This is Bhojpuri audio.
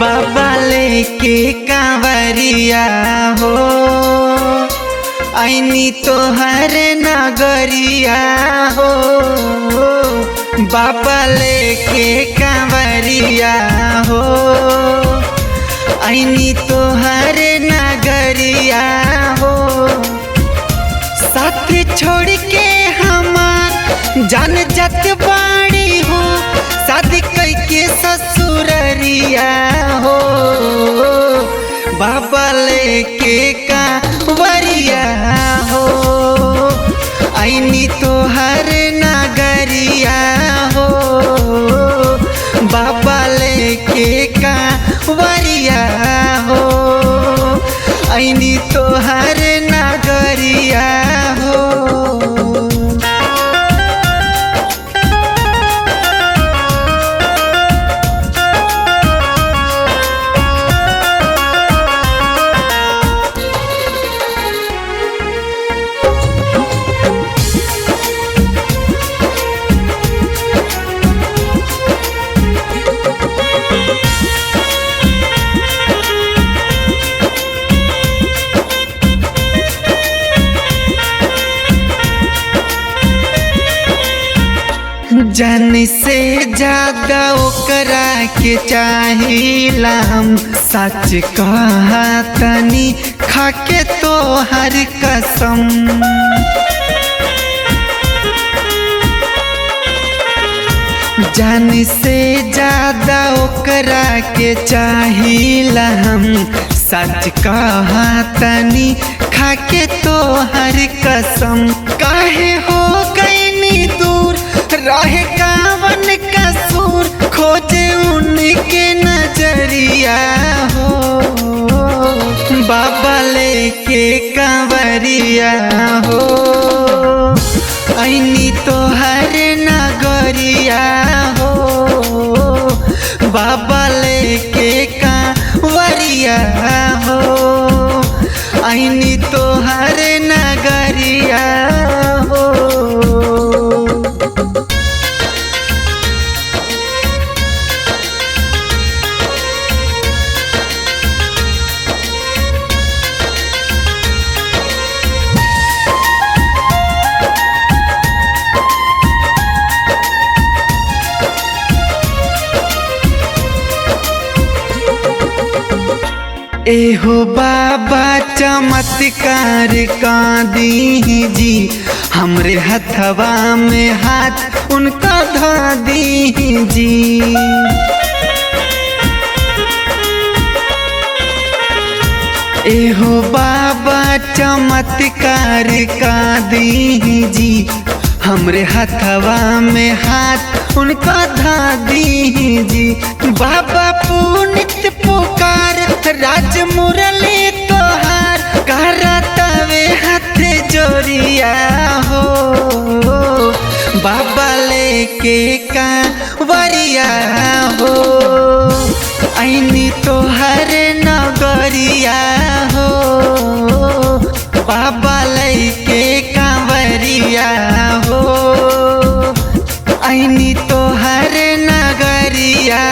बाबा लेके कांवरिया हो आईनी तोहर नगरिया हो। बाबा लेके कांवरिया हो आईनी तोहर नगरिया हो। साथ छोड़ के हमार जान जत बाड़ी हो शादी कैके ससुररिया हो। बाबा लेके कांवरिया हो आईनी तोहर नगरिया हो। बाबा लेके कांवरिया हो आईनी तोहर नगरिया हो। जान से ज्यादा ओकरा के चाहिला हम सच कहा तनी खाके तोहर कसम। जान से ज्यादा ओकरा के चाहिला हम सच कहा तनी खाके तोहर कसम। काहे हो गईनी दूर रहे कावन कसूर खोजे उनके नजरिया हो। बाबा लेके कांवरिया हो आईनी तोहर नगरिया हो। बाबा लेके कांवरिया हो आईनी तोहर नगरिया हो। एहो बाबा चमत्कार का दी जी हमरे हथवा में हाथ उनका धा दी जी। एहो बाबा चमत्कार का दी जी हमरे हथवा में हाथ उनका धा दी जी। बाबा पुनित पुकार राज मुरली तोहार करतवे हाथ जोरिया हो। बाबा लेके कांवरिया हो आईनी तोहर नगरिया हो। बाबा लेके कांवरिया हो आईनी तोहर नगरिया